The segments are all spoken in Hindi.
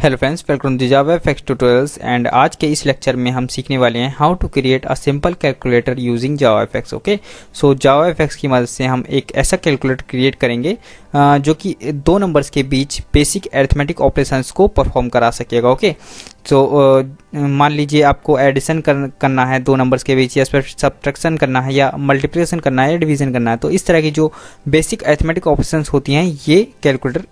Hello friends, welcome to Java FX tutorials. And आज के इस लेक्चर में हम सीखने वाले हैं how to create a simple calculator using Java FX. Okay, so Java FX की मदद से हम एक ऐसा कैलकुलेटर क्रिएट करेंगे जो कि दो नंबर्स के बीच बेसिक अरिथमेटिक ऑपरेशंस को परफॉर्म करा सकेगा। ओके, तो मान लीजिए आपको एडिशन करना है दो नंबर्स के बीच, या सब्ट्रैक्शन करना है, या मल्टीप्लिकेशन करना है, या डिवीजन करना है। तो इस तरह की जो बेसिक अरिथमेटिक ऑपरेशंस होती हैं ये कैलकुलेटर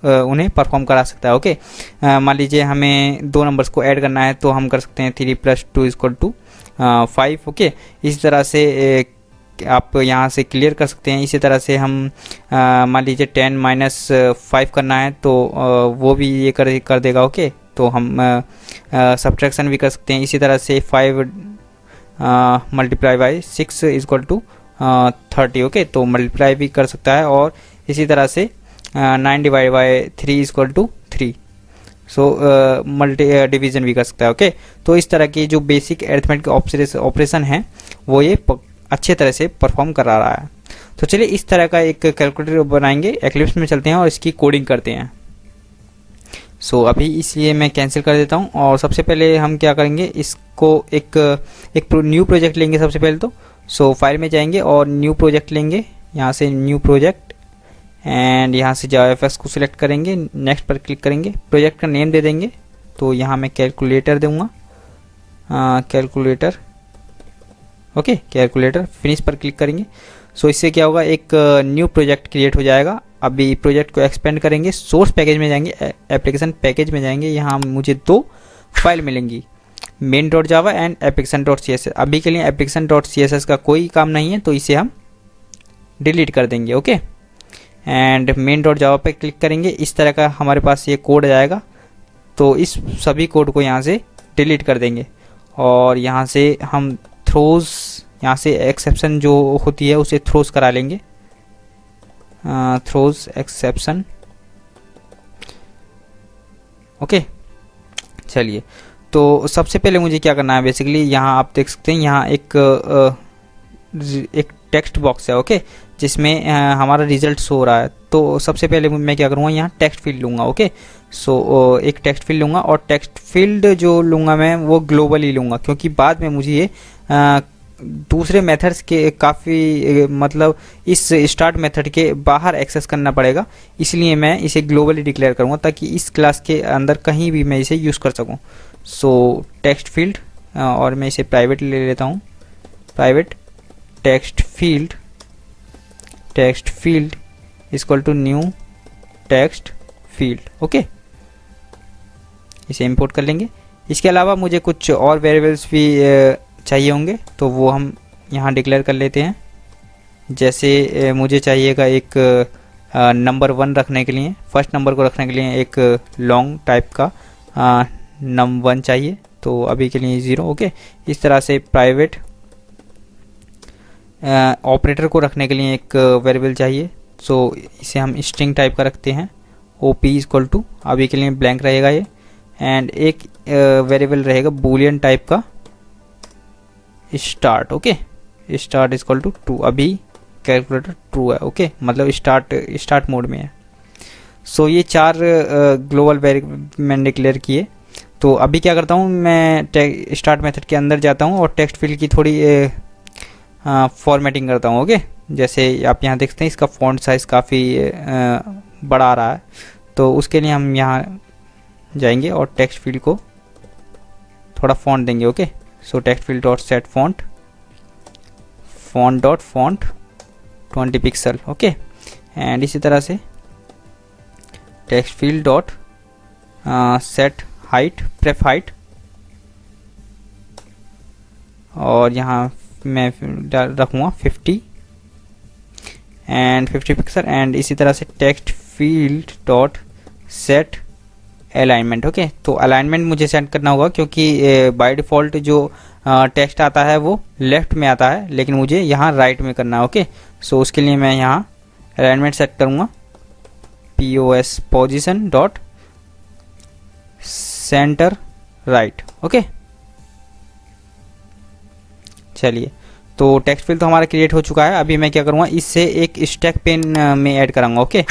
उन्हें परफॉर्म करा सकता है। ओके, मान लीजिए हमें दो नंबर्स को ऐड करना है तो हम कर सकते हैं 3 + 2 = 5। ओके, इस तरह से आप यहाँ से क्लियर कर सकते हैं। इसी तरह से हम मान लीजिए 10 - 5 करना है तो वो भी ये कर देगा। ओके, तो हम सब्ट्रैक्शन भी कर सकते हैं। इसी तरह से 5 × 6 = 30। ओके, तो मल्टीप्लाई भी कर सकता है। और इसी तरह से 9 / 3 = 3। सो डिवीजन भी कर सकता है। ओके, तो इस तरह की जो बेसिक अरिथमेटिक ऑपरेशन है वो ये अच्छे तरह से परफॉर्म करा रहा है। तो चलिए इस तरह का एक कैलकुलेटर बनाएंगे। एक्लिप्स में चलते हैं और इसकी कोडिंग करते हैं। सो अभी इसलिए मैं कैंसिल कर देता हूँ। और सबसे पहले हम क्या करेंगे, इसको एक न्यू प्रोजेक्ट लेंगे सबसे पहले तो। सो फाइल में जाएंगे और न्यू प्रोजेक्ट लेंगे, यहाँ से न्यू प्रोजेक्ट, एंड यहाँ से जावा एफएक्स को सिलेक्ट करेंगे, नेक्स्ट पर क्लिक करेंगे, प्रोजेक्ट का नेम दे देंगे। तो यहाँ मैं कैलकुलेटर दूंगा, कैलकुलेटर। ओके, कैलकुलेटर, फिनिश पर क्लिक करेंगे। सो इससे क्या होगा, एक न्यू प्रोजेक्ट क्रिएट हो जाएगा। अभी प्रोजेक्ट को एक्सपेंड करेंगे, सोर्स पैकेज में जाएंगे, एप्लीकेशन पैकेज में जाएंगे। यहाँ मुझे दो फाइल मिलेंगी, main.java एंड application.css। अभी के लिए application.css का कोई काम नहीं है तो इसे हम डिलीट कर देंगे। ओके, एंड main.java पे क्लिक करेंगे। इस तरह का हमारे पास ये कोड आएगा। तो इस सभी कोड को यहाँ से डिलीट कर देंगे और यहाँ से हम थ्रोज, यहाँ से एक्सेप्शन जो होती है उसे थ्रोज करा लेंगे, थ्रोज एक्सेप्शन। ओके, चलिए तो सबसे पहले मुझे क्या करना है, बेसिकली यहाँ आप देख सकते हैं यहाँ एक टेक्स्ट बॉक्स है। ओके, जिसमें हमारा रिजल्ट शो हो रहा है। तो सबसे पहले मैं क्या करूँगा, यहाँ टेक्स्ट फील्ड लूँगा। ओके, सो एक टेक्स्ट फील्ड लूँगा और टेक्स्ट फील्ड जो लूँगा मैं वो ग्लोबली लूँगा, क्योंकि बाद में मुझे ये दूसरे मेथड्स के काफ़ी मतलब इस स्टार्ट मेथड के बाहर एक्सेस करना पड़ेगा। इसलिए मैं इसे ग्लोबली डिक्लेयर करूँगा ताकि इस क्लास के अंदर कहीं भी मैं इसे यूज़ कर सकूँ। सो टेक्स्ट फील्ड, और मैं इसे प्राइवेट ले लेता हूँ, private text field = new text field. Okay, इसे इंपोर्ट कर लेंगे। इसके अलावा मुझे कुछ और वेरिएबल्स भी चाहिए होंगे तो वो हम यहाँ डिक्लेयर कर लेते हैं। जैसे मुझे चाहिएगा एक नंबर 1 रखने के लिए, फर्स्ट नंबर को रखने के लिए एक लॉन्ग टाइप का num1 चाहिए, तो अभी के लिए 0। ओके, इस तरह से प्राइवेट ऑपरेटर को रखने के लिए एक वेरिएबल चाहिए। सो इसे हम स्ट्रिंग टाइप का रखते हैं, op = अभी के लिए ब्लैंक रहेगा ये। एंड एक वेरिएबल रहेगा बूलियन टाइप का स्टार्ट। Okay, start = 2। अभी कैलकुलेटर ट्रू है। ओके, मतलब स्टार्ट मोड में है। सो ये 4 ग्लोबल वेरिएबल मैंने डिक्लेयर किए। तो अभी क्या करता हूँ, मैं स्टार्ट मेथड के अंदर जाता हूँ और टेक्स्ट फील्ड की थोड़ी फॉर्मेटिंग करता हूँ। ओके, जैसे आप यहाँ देखते हैं इसका फॉन्ट साइज़ काफ़ी बड़ा आ रहा है। तो उसके लिए हम यहाँ जाएंगे और टेक्स्ट फील्ड को थोड़ा फॉन्ट देंगे। Okay, so text field .set font 20 pixel. Okay, and इसी तरह से text field .set height pref height, और यहाँ मैं रखूँगा 50 एंड 50 पिक्सल। एंड इसी तरह से text field .set alignment. Okay, तो अलाइनमेंट मुझे सेट करना होगा क्योंकि बाय डिफ़ॉल्ट जो टेक्स्ट आता है वो लेफ्ट में आता है, लेकिन मुझे यहाँ राइट में करना है। ओके, सो उसके लिए मैं यहाँ अलाइनमेंट सेट करूँगा, pos position .center right। Okay, चलिए तो टेक्स्ट फील्ड तो हमारा क्रिएट हो चुका है। अभी मैं क्या करूँगा, इससे एक स्टैक पेन में ऐड कराऊंगा। ओके,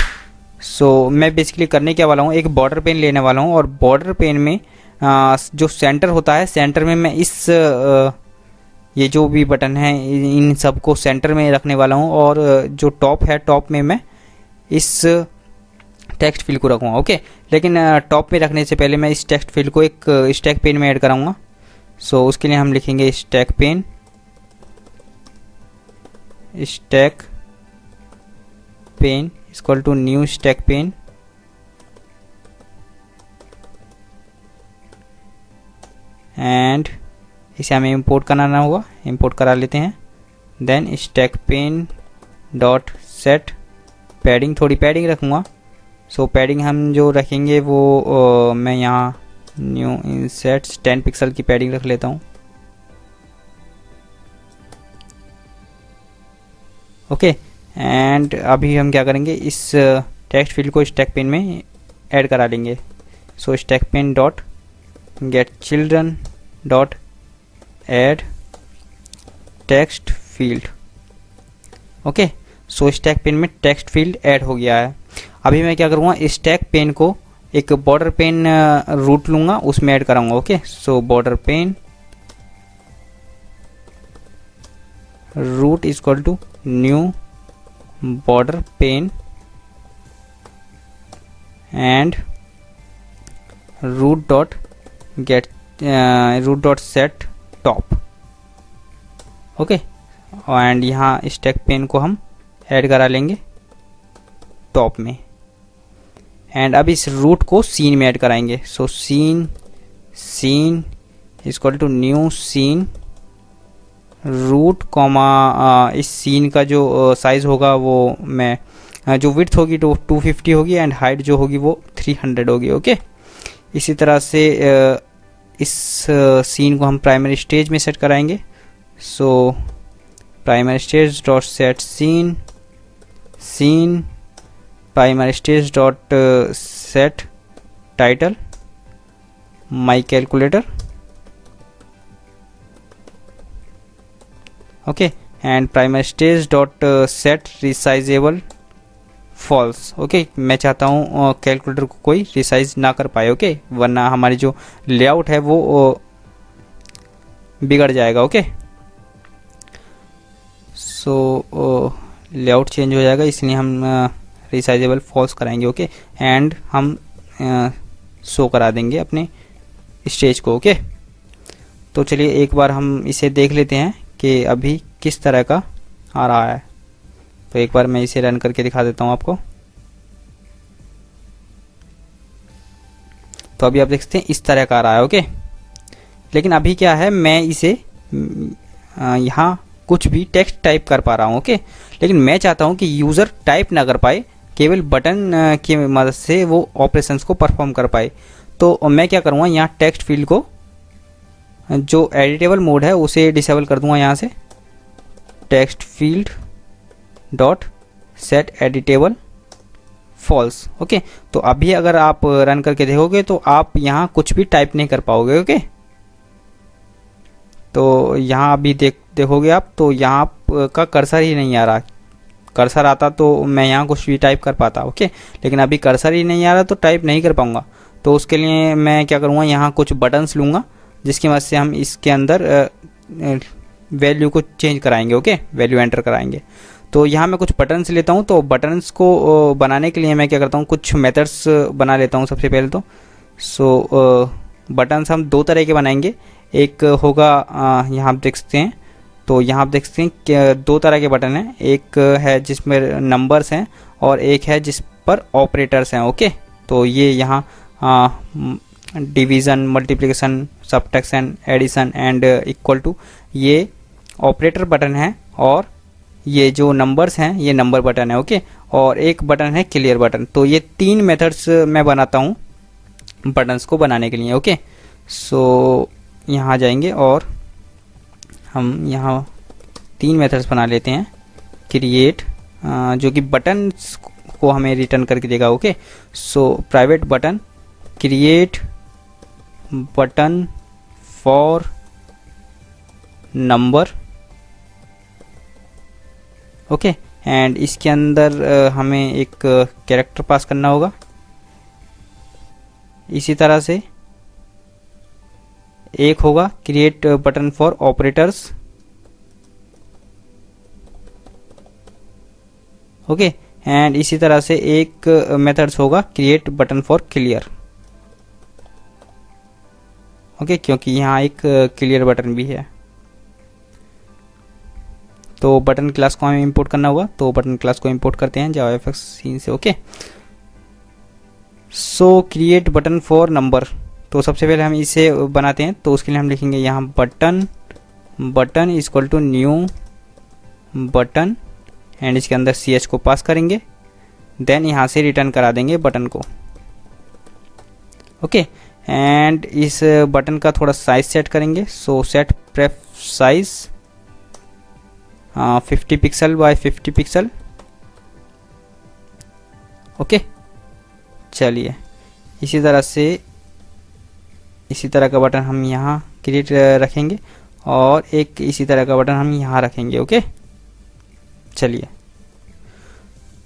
सो मैं बेसिकली करने क्या वाला हूँ, एक बॉर्डर पेन लेने वाला हूँ और बॉर्डर पेन में जो सेंटर होता है, सेंटर में मैं इस ये जो भी बटन है इन सबको सेंटर में रखने वाला हूँ और जो टॉप है, टॉप में मैं इस टेक्स्ट फील्ड को रखूँगा। ओके, लेकिन टॉप में रखने से पहले मैं इस टेक्स्ट फील्ड को एक स्टैक पेन में ऐड कराऊंगा। सो उसके लिए हम लिखेंगे stack pane, stack pane equal to new stack pane and इसे हमें इंपोर्ट कराना होगा, इंपोर्ट करा लेते हैं। Then stack pane dot set padding, थोड़ी पैडिंग रखूँगा। सो पैडिंग हम जो रखेंगे वो मैं यहाँ न्यू इंसेट 10 पिक्सल की पैडिंग रख लेता हूँ। ओके, एंड अभी हम क्या करेंगे, इस टेक्स्ट फील्ड को स्टैक पेन में ऐड करा लेंगे। So stack pane dot get children dot add text field. Okay, so stack pane में टेक्स्ट फील्ड ऐड हो गया है। अभी मैं क्या करूँगा, स्टैक पेन को एक बॉर्डर पेन रूट लूँगा, उसमें ऐड कराऊंगा। Okay, so border pane root is equal to new border pane and root dot get root dot set top. Okay, and यहाँ स्टैक पेन को हम ऐड करा लेंगे टॉप में एंड अब इस रूट को सीन में ऐड कराएंगे। So scene equal to new scene root comma इस सीन का जो साइज होगा वो मैं जो विड्थ होगी तो 250 होगी एंड हाइट जो होगी वो 300 होगी। ओके, इसी तरह से इस सीन को हम प्राइमरी स्टेज में सेट कराएंगे। So primary stage dot set scene primary stage dot set title my calculator. Okay, and primary stage dot set resizable false. Okay, मैं चाहता हूँ कैलकुलेटर को कोई रिसाइज ना कर पाए। ओके, वरना हमारी जो लेआउट है वो बिगड़ जाएगा। ओके, सो लेआउट चेंज हो जाएगा, इसलिए हम रिसाइजेबल फॉल्स कराएंगे। ओके, एंड हम शो करा देंगे अपने स्टेज को। ओके, तो चलिए एक बार हम इसे देख लेते हैं कि अभी किस तरह का आ रहा है। तो एक बार मैं इसे रन करके दिखा देता हूँ आपको। तो अभी आप देख सकते हैं इस तरह का आ रहा है। ओके, लेकिन अभी क्या है, मैं इसे यहाँ कुछ भी टेक्स्ट टाइप कर पा रहा हूँ। ओके, लेकिन मैं चाहता हूँ कि यूज़र टाइप ना कर पाए, केवल बटन की मदद से वो ऑपरेशंस को परफॉर्म कर पाए। तो मैं क्या करूँगा, यहाँ टेक्स्ट फील्ड को जो एडिटेबल मोड है उसे डिसेबल कर दूंगा। यहाँ से text field dot set editable false. Okay, तो अभी अगर आप रन करके देखोगे तो आप यहाँ कुछ भी टाइप नहीं कर पाओगे। ओके, तो यहाँ अभी देखोगे आप तो यहाँ का कर्सर ही नहीं आ रहा। कर्सर आता तो मैं यहाँ कुछ भी टाइप कर पाता। ओके, लेकिन अभी कर्सर ही नहीं आ रहा तो टाइप नहीं कर पाऊंगा। तो उसके लिए मैं क्या करूँगा, यहाँ कुछ बटन्स लूँगा जिसकी मदद से हम इसके अंदर वैल्यू को चेंज कराएंगे। ओके, वैल्यू एंटर कराएंगे। तो यहाँ मैं कुछ बटन्स लेता हूँ। तो बटन्स को बनाने के लिए मैं क्या करता हूँ, कुछ मेथड्स बना लेता हूँ सबसे पहले तो। सो बटन्स हम दो तरह के बनाएंगे। एक होगा यहाँ आप देख सकते हैं, तो यहाँ आप देख सकते हैं कि दो तरह के बटन हैं। एक है जिसमें नंबर्स हैं और एक है जिस पर ऑपरेटर्स हैं। ओके, तो ये यहाँ division, multiplication, subtraction, addition and equal to ये ऑपरेटर बटन है और ये जो नंबर्स हैं ये नंबर बटन है। ओके, और एक बटन है क्लियर बटन। तो ये तीन मेथड्स मैं बनाता हूँ बटन्स को बनाने के लिए। ओके, सो यहाँ जाएंगे और हम यहाँ तीन मेथड्स बना लेते हैं। क्रिएट जो कि बटन्स को हमें रिटर्न करके देगा। Okay, so private button create button for number. Okay, and इसके अंदर हमें एक कैरेक्टर पास करना होगा। इसी तरह से एक होगा create button for operators, okay. And इसी तरह से एक मेथड्स होगा create button for clear, okay, क्योंकि यहाँ एक क्लियर बटन भी है। तो बटन क्लास को हमें इंपोर्ट करना होगा, तो बटन क्लास को इंपोर्ट करते हैं जावाएफएक्स सीन से, okay. So create button for number, तो सबसे पहले हम इसे बनाते हैं। तो उसके लिए हम लिखेंगे यहाँ button equal to new button, and इसके अंदर ch को पास करेंगे, देन यहाँ से रिटर्न करा देंगे बटन को, ओके। एंड इस बटन का थोड़ा साइज सेट करेंगे। So set pref size 50 pixel by 50 pixel, okay. चलिए इसी तरह से इसी तरह का बटन हम यहाँ क्रिएट रखेंगे और एक इसी तरह का बटन हम यहाँ रखेंगे, ओके। चलिए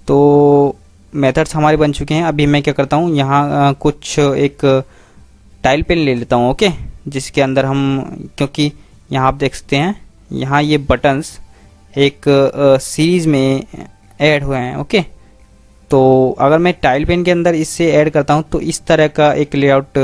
तो मेथड्स हमारे बन चुके हैं। अभी मैं क्या करता हूँ, यहाँ कुछ एक टाइल पेन ले लेता हूँ, ओके, जिसके अंदर हम, क्योंकि यहाँ आप देख सकते हैं यहाँ ये बटन्स एक सीरीज में ऐड हुए हैं, ओके। तो अगर मैं टाइल पेन के अंदर इससे ऐड करता हूँ तो इस तरह का एक लेआउट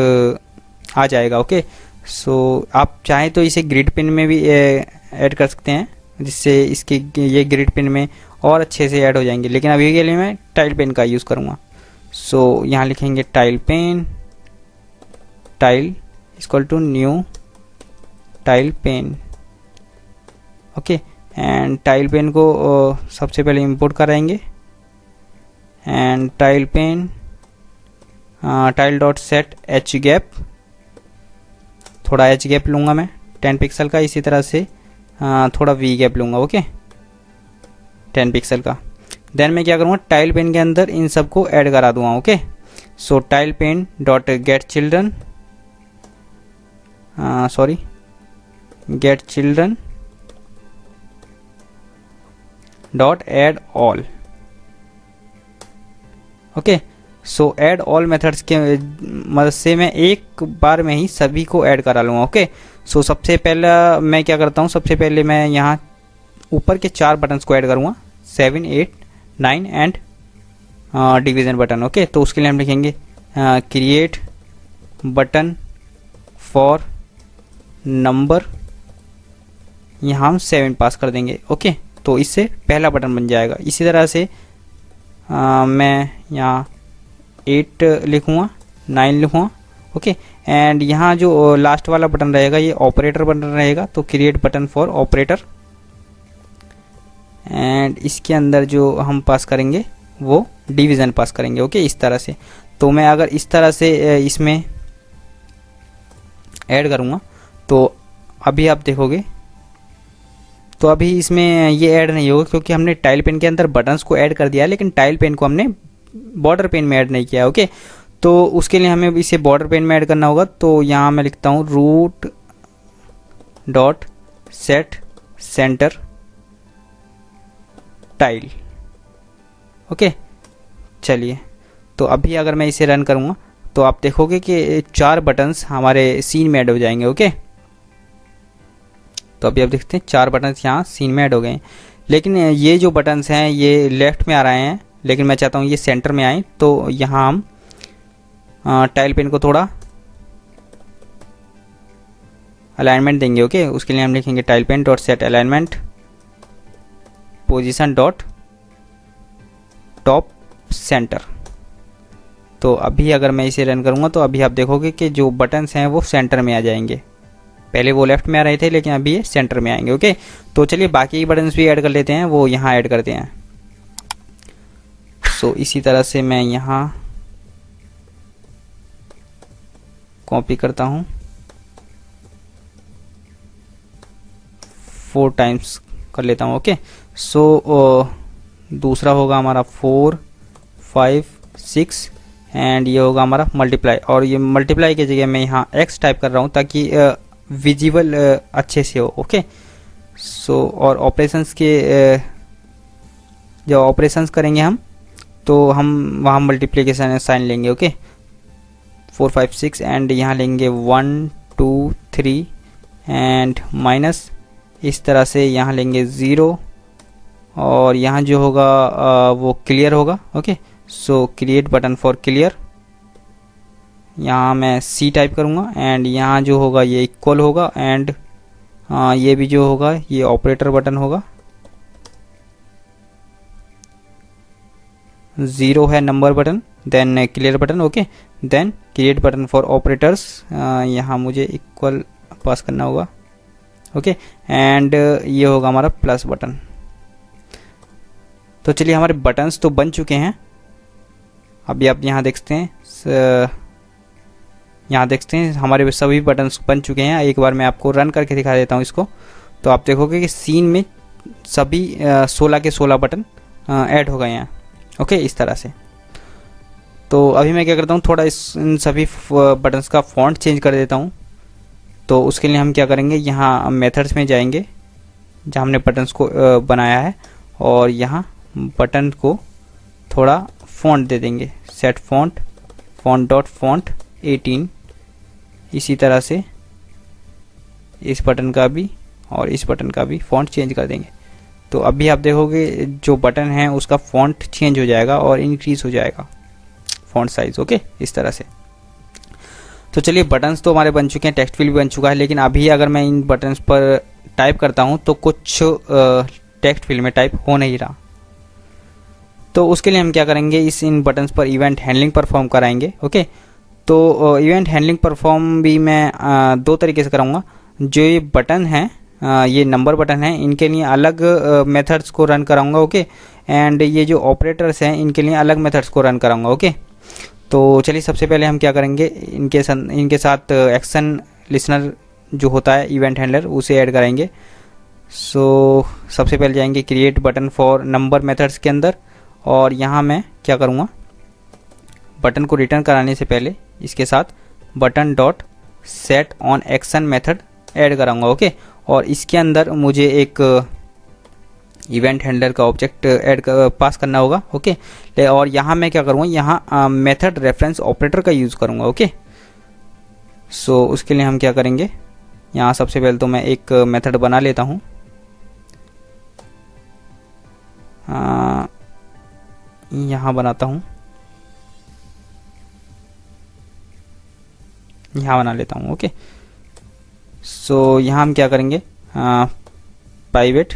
आ जाएगा, ओके। सो आप चाहें तो इसे ग्रिड पेन में भी ऐड कर सकते हैं, जिससे इसके ये ग्रिड पेन में और अच्छे से ऐड हो जाएंगे, लेकिन अभी के लिए मैं टाइल पेन का यूज़ करूँगा। सो यहाँ लिखेंगे tile pane, tile equal to new tile pane, okay. And tile pane को सबसे पहले इंपोर्ट कराएंगे, and tile pane tile dot set H gap, थोड़ा एच गैप लूँगा मैं 10 पिक्सल का, इसी तरह से थोड़ा वी गैप लूँगा, ओके, 10 पिक्सल का। देन मैं क्या करूँगा, टाइल पेन के अंदर इन सब को ऐड करा दूँगा, okay. So tile pane dot get children, get children dot add all, okay. So add all methods के मदद से मैं एक बार में ही सभी को ऐड करा लूँगा, ओके। सो सबसे पहला मैं क्या करता हूँ, सबसे पहले मैं यहाँ ऊपर के 4 बटन्स को ऐड करूँगा, 7, 8, 9 एंड डिवीज़न बटन, ओके। तो उसके लिए हम लिखेंगे क्रिएट बटन फॉर नंबर, यहाँ हम 7 पास कर देंगे, ओके। तो इससे पहला बटन बन जाएगा। इसी तरह से मैं यहाँ 8 लिखूँगा, 9 लिखूँगा, ओके। एंड यहाँ जो लास्ट वाला बटन रहेगा ये ऑपरेटर बटन रहेगा, तो create button for operator, and इसके अंदर जो हम पास करेंगे वो डिवीज़न पास करेंगे, ओके, इस तरह से। तो मैं अगर इस तरह से इसमें ऐड करूँगा तो अभी आप देखोगे, तो अभी इसमें ये ऐड नहीं होगा क्योंकि हमने टाइल पेन के अंदर बटन्स को ऐड कर दिया है, लेकिन टाइल पेन को हमने बॉर्डर पेन में ऐड नहीं किया, ओके। तो उसके लिए हमें इसे बॉर्डर पेन में ऐड करना होगा। तो यहाँ मैं लिखता हूँ root dot set centre tile, okay. चलिए तो अभी अगर मैं इसे रन करूँगा तो आप देखोगे कि 4 बटन्स हमारे सीन में ऐड हो जाएंगे, ओके। तो अभी आप देखते हैं 4 बटन्स यहाँ सीन में ऐड हो गए हैं, लेकिन ये जो बटन्स हैं ये लेफ्ट में आ रहे हैं, लेकिन मैं चाहता हूँ ये सेंटर में आए। तो यहाँ हम टाइल पेन को थोड़ा अलाइनमेंट देंगे, ओके। उसके लिए हम लिखेंगे tile pane dot set alignment position dot top centre. तो अभी अगर मैं इसे रन करूँगा तो अभी आप देखोगे कि जो बटन्स हैं वो सेंटर में आ जाएंगे। पहले वो लेफ्ट में आ रहे थे लेकिन अभी ये सेंटर में आएंगे, ओके। तो चलिए बाकी बटन्स भी ऐड कर लेते हैं, वो यहाँ ऐड करते हैं। सो इसी तरह से मैं यहाँ कॉपी करता हूँ, 4 टाइम्स कर लेता हूँ, ओके। सो दूसरा होगा हमारा 4, 5, 6 एंड ये होगा हमारा मल्टीप्लाई, और ये मल्टीप्लाई की जगह मैं यहाँ x टाइप कर रहा हूँ ताकि विजिबल अच्छे से हो, ओके। सो और ऑपरेशंस के जब ऑपरेशंस करेंगे हम तो हम वहाँ मल्टीप्लिकेशन साइन लेंगे। ओके 4 5 6 एंड यहाँ लेंगे 1 2 3 एंड माइनस, इस तरह से यहाँ लेंगे 0 और यहाँ जो होगा वो क्लियर होगा। Okay so create button for clear, यहाँ मैं C टाइप करूँगा एंड यहाँ जो होगा ये इक्वल होगा एंड ये भी जो होगा ये ऑपरेटर बटन होगा। 0 है number button, then clear button. Okay then create button for operators, यहाँ मुझे इक्वल पास करना होगा। ओके एंड ये होगा हमारा प्लस बटन। तो चलिए हमारे बटन्स तो बन चुके हैं। अभी आप यहाँ देखते हैं, यहाँ देखते हैं हमारे सभी बटन्स बन चुके हैं। एक बार मैं आपको रन करके दिखा देता हूँ इसको, तो आप देखोगे कि सीन में सभी 16 के 16 बटन ऐड हो गए हैं। ओके इस तरह से। तो अभी मैं क्या करता हूँ, थोड़ा इन सभी बटन्स का फॉन्ट चेंज कर देता हूँ। तो उसके लिए हम क्या करेंगे, यहाँ मेथड्स में जाएंगे जहाँ हमने बटन्स को बनाया है और यहाँ बटन को थोड़ा फॉन्ट दे देंगे, set font font dot font 18। इसी तरह से इस बटन का भी और इस बटन का भी फॉन्ट चेंज कर देंगे। तो अभी आप देखोगे जो बटन है उसका फॉन्ट चेंज हो जाएगा और इंक्रीज हो जाएगा फॉन्ट साइज। ओके इस तरह से। तो चलिए बटन्स तो हमारे बन चुके हैं, टेक्स्ट फील्ड भी बन चुका है, लेकिन अभी अगर मैं इन बटन्स पर टाइप करता हूं तो कुछ टेक्स्ट फील्ड में टाइप हो नहीं रहा। तो उसके लिए हम क्या करेंगे, इन बटन्स पर इवेंट हैंडलिंग परफॉर्म कराएंगे। ओके तो इवेंट हैंडलिंग परफॉर्म भी मैं दो तरीके से कराऊंगा। जो ये बटन है, ये नंबर बटन है, इनके लिए अलग मेथड्स को रन कराऊंगा। ओके एंड ये जो ऑपरेटर्स हैं इनके लिए अलग मेथड्स को रन कराऊंगा। ओके तो चलिए सबसे पहले हम क्या करेंगे, इनके साथ एक्शन लिसनर जो होता है इवेंट हैंडलर उसे ऐड करेंगे। सो सबसे पहले जाएंगे create button for number methods के अंदर और यहाँ मैं क्या करूँगा, बटन को रिटर्न कराने से पहले इसके साथ button dot set on action method add कराऊंगा। ओके और इसके अंदर मुझे एक इवेंट हैंडलर का ऑब्जेक्ट पास करना होगा। ओके और यहाँ मैं क्या करूँगा, यहाँ मेथड रेफरेंस ऑपरेटर का यूज़ करूँगा। ओके सो उसके लिए हम क्या करेंगे, यहाँ सबसे पहले तो मैं एक मेथड बना लेता हूँ। यहाँ बनाता हूँ, यहाँ बना लेता हूँ। ओके सो यहाँ हम क्या करेंगे, private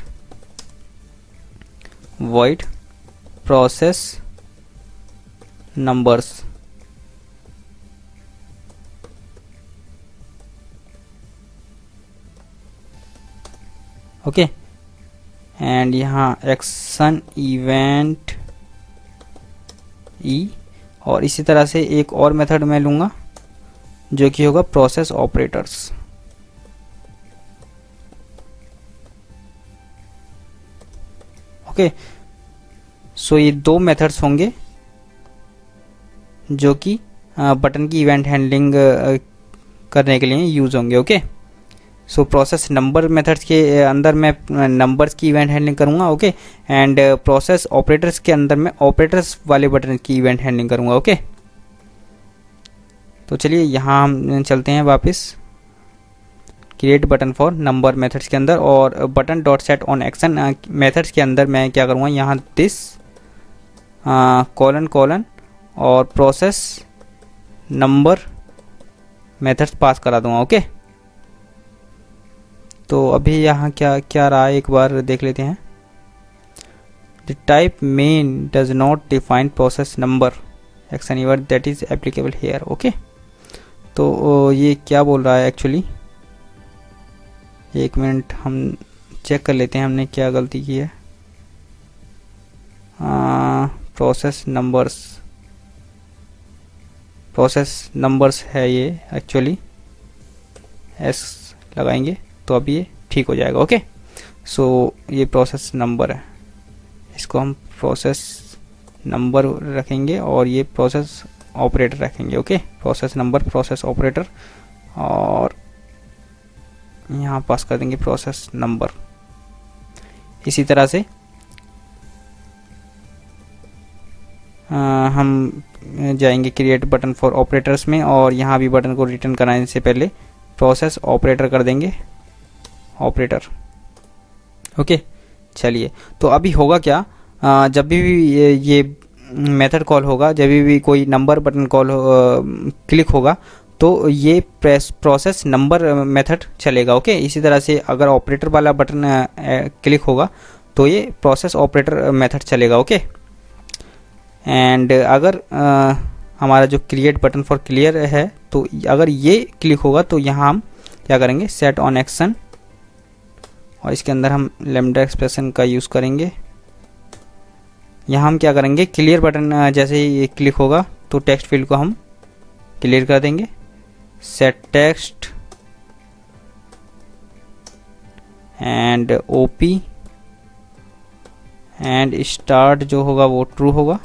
void process numbers। Okay and यहाँ एक्शन इवेंट ई और इसी तरह से एक और मेथड मैं लूँगा जो कि होगा प्रोसेस ऑपरेटर्स। ओके सो ये दो मेथड्स होंगे जो कि बटन की इवेंट हैंडलिंग करने के लिए यूज़ होंगे। Okay so process number methods के अंदर मैं नंबर्स की इवेंट हैंडलिंग करूँगा। ओके एंड प्रोसेस ऑपरेटर्स के अंदर मैं ऑपरेटर्स वाले बटन की इवेंट हैंडलिंग करूँगा। ओके तो चलिए यहाँ हम चलते हैं वापस create button for number methods के अंदर और button dot set on action methods के अंदर मैं क्या करूँगा, यहाँ दिस कॉलन कॉलन और प्रोसेस नंबर मेथड्स पास करा दूँगा। ओके तो अभी यहाँ क्या क्या रहा है एक बार देख लेते हैं। The type main does not define process number action event that is applicable here. Okay तो ये क्या बोल रहा है एक्चुअली, एक मिनट हम चेक कर लेते हैं हमने क्या गलती की है। प्रोसेस नंबर्स है ये एक्चुअली, एस लगाएंगे तो अब ये ठीक हो जाएगा। ओके सो ये प्रोसेस नंबर है, इसको हम प्रोसेस नंबर रखेंगे और ये प्रोसेस ऑपरेटर रखेंगे। Okay process number process operator और यहाँ पास कर देंगे प्रोसेस नंबर। इसी तरह से हम जाएंगे क्रिएट बटन फॉर ऑपरेटर्स में और यहाँ भी बटन को रिटर्न कराने से पहले प्रोसेस ऑपरेटर कर देंगे, ऑपरेटर। ओके, चलिए तो अभी होगा क्या, जब भी ये मेथड कॉल होगा, जब भी कोई नंबर बटन कॉल क्लिक होगा तो ये प्रोसेस नंबर मेथड चलेगा। ओके, इसी तरह से अगर ऑपरेटर वाला बटन क्लिक होगा तो ये प्रोसेस ऑपरेटर मेथड चलेगा। ओके, एंड अगर हमारा जो क्रिएट बटन फॉर क्लियर है तो अगर ये क्लिक होगा तो यहाँ हम क्या करेंगे, सेट ऑन एक्शन, और इसके अंदर हम लैम्डा एक्सप्रेशन का यूज़ करेंगे। यहाँ हम क्या करेंगे, क्लियर बटन जैसे ही ये क्लिक होगा तो टेक्स्ट फील्ड को हम क्लियर कर देंगे। Set text and OP and start जो होगा वो ट्रू होगा।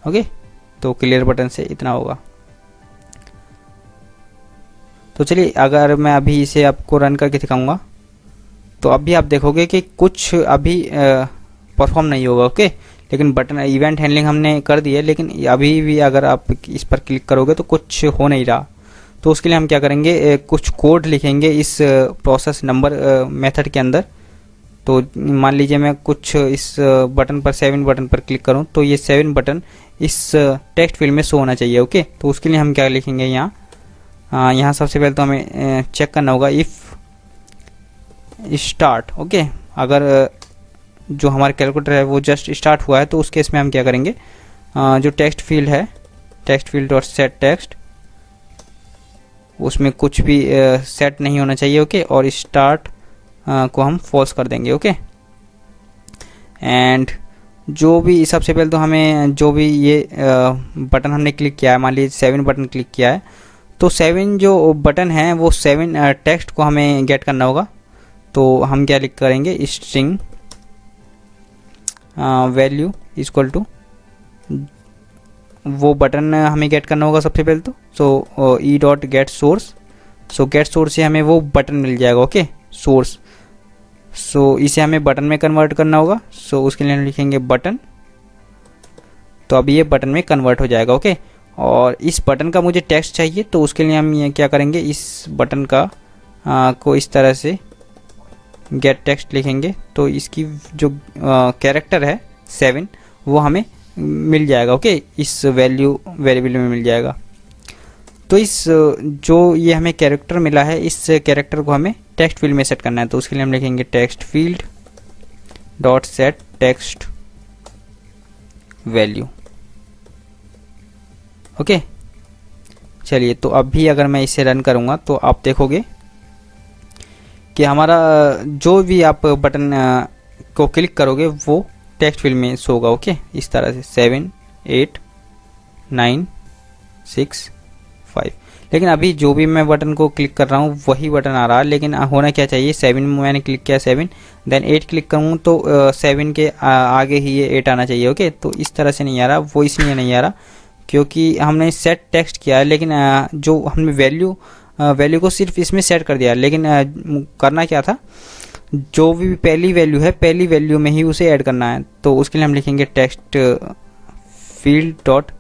ओके, तो क्लियर बटन से इतना होगा। तो चलिए अगर मैं अभी इसे आपको रन करके दिखाऊंगा तो अभी आप देखोगे कि कुछ अभी परफॉर्म नहीं होगा। ओके, लेकिन बटन इवेंट हैंडलिंग हमने कर दी है, लेकिन अभी भी अगर आप इस पर क्लिक करोगे तो कुछ हो नहीं रहा। तो उसके लिए हम क्या करेंगे, कुछ कोड लिखेंगे इस प्रोसेस नंबर मेथड के अंदर। तो मान लीजिए मैं कुछ इस बटन पर 7 बटन पर क्लिक करूं तो ये 7 बटन इस टेक्स्ट फील्ड में शो होना चाहिए। ओके, तो उसके लिए हम क्या लिखेंगे, यहाँ सबसे पहले तो हमें चेक करना होगा इफ़ स्टार्ट। ओके, अगर जो हमारा कैलकुलेटर है वो जस्ट स्टार्ट हुआ है तो उस केस में हम क्या करेंगे, जो टेक्स्ट फील्ड है, text field dot set text, उसमें कुछ भी सेट नहीं होना चाहिए। ओके, और स्टार्ट को हम फॉल्स कर देंगे। ओके, एंड जो भी सबसे पहले तो हमें जो भी ये बटन हमने क्लिक किया है, मान लीजिए 7 बटन क्लिक किया है, तो 7 जो बटन है वो 7 टेक्स्ट को हमें गेट करना होगा। तो हम क्या लिख करेंगे, स्ट्रिंग वैल्यू इक्वल टू वो बटन हमें गेट करना होगा सबसे पहले तो। So E dot get source, so get source से हमें वो बटन मिल जाएगा। ओके, सोर्स, सो इसे हमें बटन में कन्वर्ट करना होगा। सो उसके लिए हम लिखेंगे बटन, तो अभी ये बटन में कन्वर्ट हो जाएगा। ओके, और इस बटन का मुझे टेक्स्ट चाहिए तो उसके लिए हम ये क्या करेंगे, इस बटन का को इस तरह से गेट टेक्स्ट लिखेंगे तो इसकी जो कैरेक्टर है 7 वो हमें मिल जाएगा। ओके, इस वैल्यू वेरिएबल में मिल जाएगा। तो इस जो ये हमें कैरेक्टर मिला है, इस कैरेक्टर को हमें टेक्स्ट फील्ड में सेट करना है। तो उसके लिए हम लिखेंगे text field dot set text value. Okay, चलिए तो अभी अगर मैं इसे रन करूंगा तो आप देखोगे कि हमारा जो भी आप बटन को क्लिक करोगे वो टेक्स्ट फील्ड में शो होगा। ओके, इस तरह से 7 8 9 6 5, लेकिन अभी जो भी मैं बटन को क्लिक कर रहा हूँ वही बटन आ रहा है। लेकिन होना क्या चाहिए, 7 में मैंने क्लिक किया 7, देन 8 क्लिक करूँ तो 7 के आगे ही ये 8 आना चाहिए। ओके, तो इस तरह से नहीं आ रहा, वो इसलिए नहीं आ रहा क्योंकि हमने सेट टेक्स्ट किया है, लेकिन जो हमने वैल्यू को सिर्फ इसमें सेट कर दिया, लेकिन करना क्या था, जो भी पहली वैल्यू है पहली वैल्यू में ही उसे ऐड करना है। तो उसके लिए हम लिखेंगे text field dot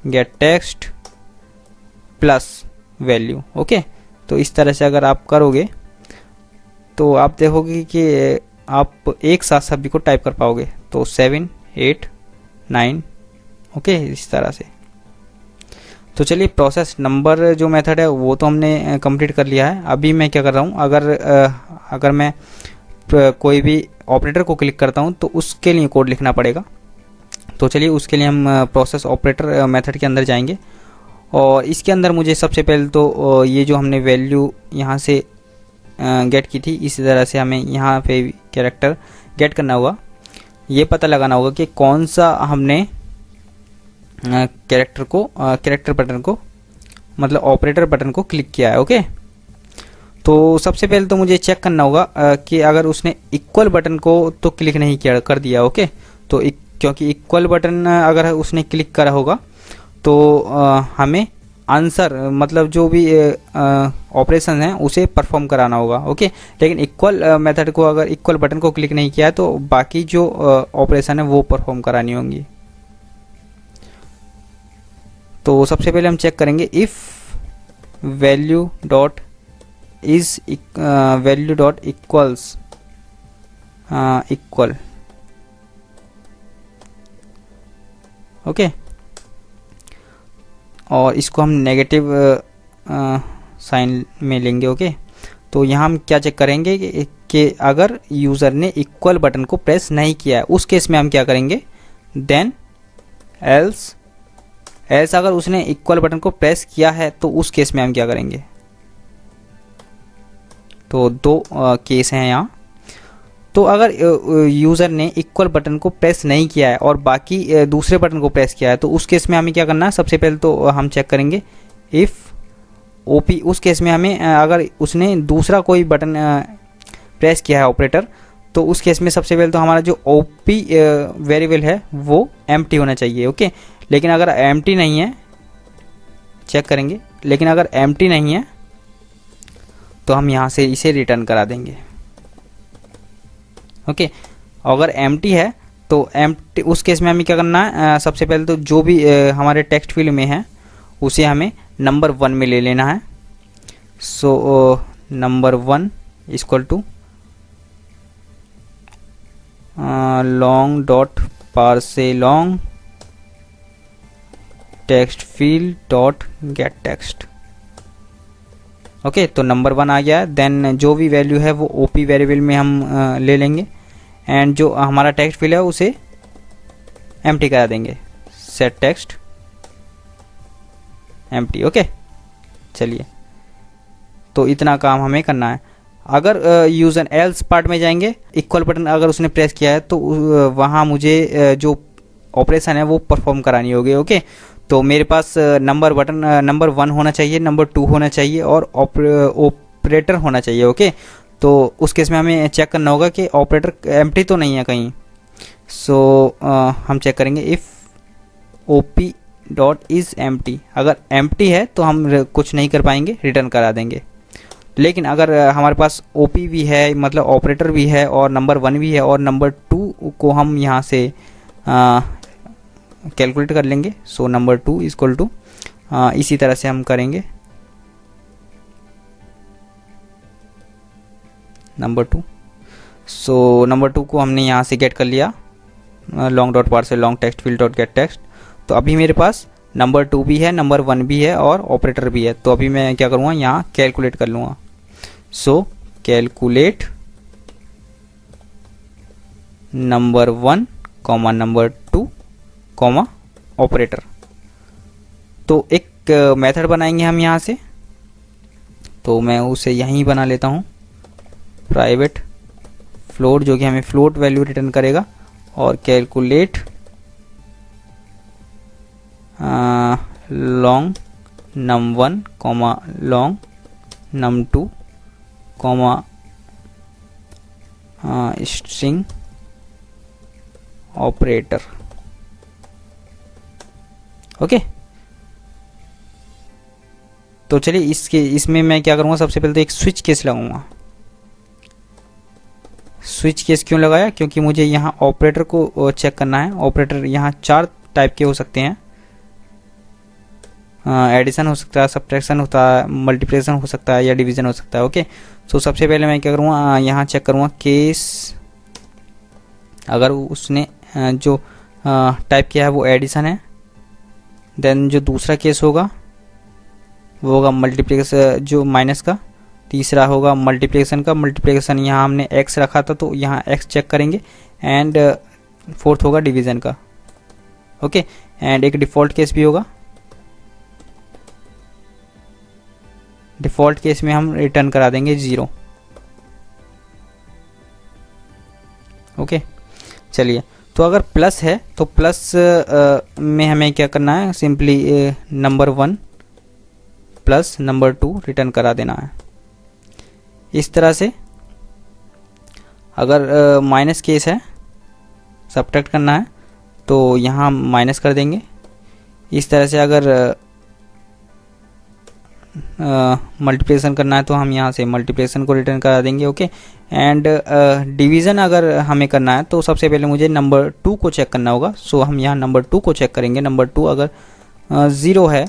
get text plus value. Okay, तो इस तरह से अगर आप करोगे तो आप देखोगे कि आप एक साथ सभी को टाइप कर पाओगे। तो 7 8 9, ओके, इस तरह से। तो चलिए प्रोसेस नंबर जो मेथड है वो तो हमने कंप्लीट कर लिया है। अभी मैं क्या कर रहा हूँ, अगर मैं कोई भी ऑपरेटर को क्लिक करता हूँ तो उसके लिए कोड लिखना पड़ेगा। तो चलिए उसके लिए हम प्रोसेस ऑपरेटर मेथड के अंदर जाएंगे और इसके अंदर मुझे सबसे पहले तो ये जो हमने वैल्यू यहाँ से गेट की थी, इसी तरह से हमें यहाँ पे कैरेक्टर गेट करना होगा। ये पता लगाना होगा कि कौन सा हमने कैरेक्टर बटन को मतलब ऑपरेटर बटन को क्लिक किया है। ओके, तो सबसे पहले तो मुझे चेक करना होगा कि अगर उसने इक्वल बटन को तो क्लिक नहीं किया कर दिया। ओके, तो क्योंकि इक्वल बटन अगर उसने क्लिक करा होगा तो हमें आंसर मतलब जो भी ऑपरेशन है उसे परफॉर्म कराना होगा। ओके, लेकिन इक्वल मेथड को अगर इक्वल बटन को क्लिक नहीं किया तो बाकी जो ऑपरेशन है वो परफॉर्म करानी होंगी। तो सबसे पहले हम चेक करेंगे if value dot is value dot equals equal, okay, और इसको हम नेगेटिव साइन में लेंगे, ओके। तो यहाँ हम क्या चेक करेंगे कि अगर यूज़र ने इक्वल बटन को प्रेस नहीं किया है, उस केस में हम क्या करेंगे, देन एल्स अगर उसने इक्वल बटन को प्रेस किया है तो उस केस में हम क्या करेंगे। तो दो केस हैं यहाँ। तो अगर यूज़र ने इक्वल बटन को प्रेस नहीं किया है और बाकी दूसरे बटन को प्रेस किया है तो उस केस में हमें क्या करना है, सबसे पहले तो हम चेक करेंगे इफ़ ओपी, उस केस में हमें अगर उसने दूसरा कोई बटन प्रेस किया है ऑपरेटर, तो उस केस में सबसे पहले तो हमारा जो ओपी वेरिएबल है वो एम्प्टी होना चाहिए, ओके। लेकिन अगर एम्प्टी नहीं है, चेक करेंगे, लेकिन अगर एम्प्टी नहीं है तो हम यहाँ से इसे रिटर्न करा देंगे, ओके। अगर एम्प्टी है तो एम्प्टी, उस केस में हमें क्या करना है, सबसे पहले तो जो भी हमारे टेक्स्ट फील्ड में है उसे हमें नंबर 1 में ले लेना है। So number 1 equal to long dot parse long text field dot get text, okay. तो नंबर 1 आ गया। देन जो भी वैल्यू है वो ओपी वेरिएबल में हम ले लेंगे एंड जो हमारा टेक्स्ट फील्ड है उसे एम्प्टी करा देंगे, सेट टेक्स्ट एम्प्टी, ओके। चलिए, तो इतना काम हमें करना है। अगर यूज़र एल्स पार्ट में जाएंगे, इक्वल बटन अगर उसने प्रेस किया है तो वहाँ मुझे जो ऑपरेशन है वो परफॉर्म करानी होगी, ओके। तो मेरे पास नंबर 1 होना चाहिए, नंबर 2 होना चाहिए और ऑपरेटर होना चाहिए, ओके। तो उस केस में हमें चेक करना होगा कि ऑपरेटर एम्प्टी तो नहीं है कहीं। सो हम चेक करेंगे if OP dot is empty, अगर एम्प्टी है तो हम कुछ नहीं कर पाएंगे, रिटर्न करा देंगे। लेकिन अगर हमारे पास ओपी भी है, मतलब ऑपरेटर भी है और नंबर 1 भी है और नंबर 2 को हम यहाँ से कैलकुलेट कर लेंगे। सो नंबर 2 इक्वल टू इसी तरह से हम करेंगे नंबर 2। सो नंबर 2 को हमने यहाँ से गेट कर लिया, long dot parse long text field dot get text. तो अभी मेरे पास नंबर 2 भी है, नंबर 1 भी है और ऑपरेटर भी है। तो अभी मैं क्या करूँगा, यहाँ कैलकुलेट कर लूँगा। सो calculate number 1 comma number 2 comma operator. तो एक मेथड बनाएंगे हम यहाँ से, तो मैं उसे यहीं बना लेता हूँ, प्राइवेट फ्लोट, जो कि हमें फ्लोट वैल्यू रिटर्न करेगा, और कैलकुलेट लॉन्ग नम 1 कॉमा लॉन्ग नम 2 कॉमा स्ट्रिंग ऑपरेटर, ओके। तो चलिए इसमें मैं क्या करूँगा, सबसे पहले तो एक स्विच केस लगाऊंगा। स्विच केस क्यों लगाया, क्योंकि मुझे यहाँ ऑपरेटर को चेक करना है। ऑपरेटर यहाँ 4 टाइप के हो सकते हैं, एडिशन हो सकता है, सब्ट्रैक्शन होता है, मल्टीप्लिकेशन हो सकता है या डिवीजन हो सकता है, ओके। तो सबसे पहले मैं क्या करूँगा, यहाँ चेक करूँगा केस, अगर उसने जो टाइप किया है वो एडिशन है, देन जो दूसरा केस होगा वो होगा मल्टीप्लिकेशन, जो माइनस का। तीसरा होगा मल्टीप्लिकेशन का, मल्टीप्लिकेशन यहाँ हमने x रखा था तो यहाँ x चेक करेंगे, एंड फोर्थ होगा डिवीज़न का, ओके। एंड एक डिफ़ॉल्ट केस भी होगा, डिफ़ॉल्ट केस में हम रिटर्न करा देंगे 0, ओके। चलिए, तो अगर प्लस है तो प्लस में हमें क्या करना है, simply number 1 plus number 2 return करा देना है। इस तरह से अगर माइनस केस है, सब्ट्रैक्ट करना है, तो यहाँ माइनस कर देंगे। इस तरह से अगर मल्टीप्लिकेशन करना है तो हम यहाँ से मल्टीप्लिकेशन को रिटर्न करा देंगे, ओके। एंड डिवीज़न अगर हमें करना है तो सबसे पहले मुझे नंबर 2 को चेक करना होगा। सो हम यहाँ नंबर 2 को चेक करेंगे। नंबर 2 अगर ज़ीरो है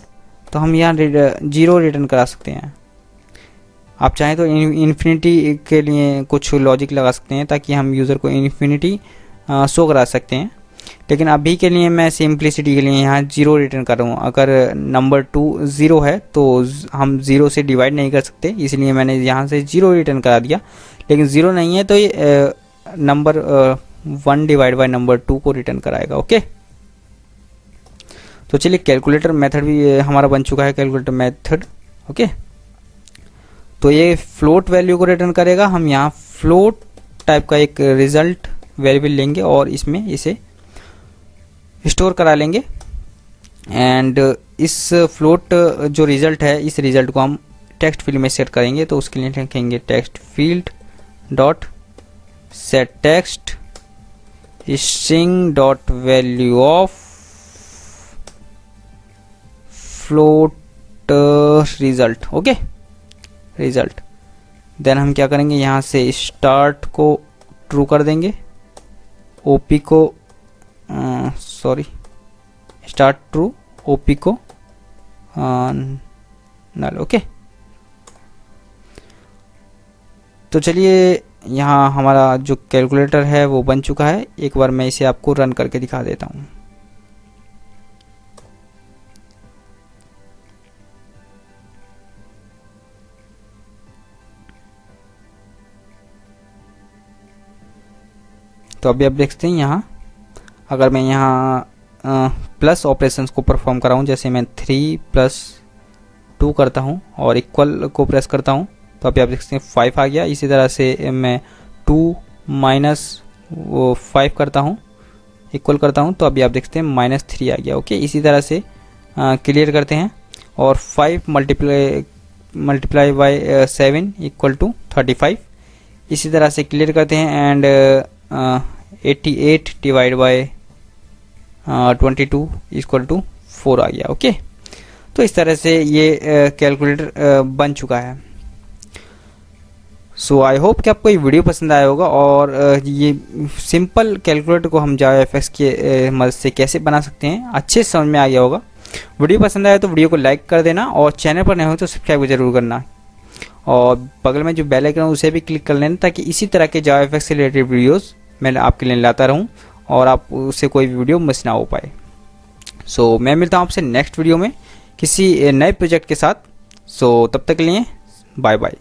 तो हम यहाँ ज़ीरो रिटर्न करा सकते हैं। आप चाहें तो इन्फिनिटी के लिए कुछ लॉजिक लगा सकते हैं ताकि हम यूज़र को इन्फिनिटी शो करा सकते हैं, लेकिन अभी के लिए मैं सिंप्लिसिटी के लिए यहाँ ज़ीरो रिटर्न कर रहा हूँ। अगर नंबर 2 ज़ीरो है तो हम ज़ीरो से डिवाइड नहीं कर सकते, इसलिए मैंने यहाँ से ज़ीरो रिटर्न करा दिया। लेकिन ज़ीरो नहीं है तो ये नंबर 1 डिवाइड बाय नंबर 2 को रिटर्न कराएगा। ओके, तो चलिए कैलकुलेटर मेथड भी हमारा बन चुका है, कैलकुलेटर मेथड। ओके, तो ये फ्लोट वैल्यू को रिटर्न करेगा। हम यहाँ फ्लोट टाइप का एक रिजल्ट वेरिएबल लेंगे और इसमें इसे स्टोर करा लेंगे। एंड इस फ्लोट जो रिजल्ट है, इस रिजल्ट को हम टेक्स्ट फील्ड में सेट करेंगे। तो उसके लिए लिखेंगे text field dot set text string dot value of float result. Okay, result. Then हम क्या करेंगे, यहाँ से स्टार्ट को ट्रू कर देंगे, ओपी को स्टार्ट ट्रू, ओपी को नल। ओके, तो चलिए यहाँ हमारा जो कैलकुलेटर है वो बन चुका है। एक बार मैं इसे आपको रन करके दिखा देता हूँ। तो अभी आप देखते हैं यहाँ, अगर मैं यहाँ प्लस ऑपरेशंस को परफॉर्म कराऊँ, जैसे मैं 3 + 2 करता हूँ और इक्वल को प्रेस करता हूँ, तो अभी आप देखते हैं 5 आ गया। इसी तरह से मैं 2 - 5 करता हूँ, इक्वल करता हूँ, तो अभी आप देखते हैं -3 आ गया। ओके, इसी तरह से क्लियर करते हैं और 5 मल्टीप्लाई बाय 7 = 35। इसी तरह से क्लियर करते हैं एंड 88 डिवाइड बाय 22 = 4 आ गया। ओके, तो इस तरह से ये कैलकुलेटर बन चुका है। सो आई होप कि आपको ये वीडियो पसंद आया होगा और ये सिंपल कैलकुलेटर को हम जावाएफएक्स के मदद से कैसे बना सकते हैं अच्छे समझ में आ गया होगा। वीडियो पसंद आया तो वीडियो को लाइक कर देना और चैनल पर नए हो तो सब्सक्राइब जरूर करना और बगल में जो बेल आइकन है उसे भी क्लिक कर लेना ताकि इसी तरह के जावाएफएक्स से रिलेटेड वीडियोस मैं आपके लिए लाता रहूं और आप उससे कोई भी वीडियो मिस ना हो पाए। सो मैं मिलता हूं आपसे नेक्स्ट वीडियो में किसी नए प्रोजेक्ट के साथ। सो तब तक के लिए बाय बाय।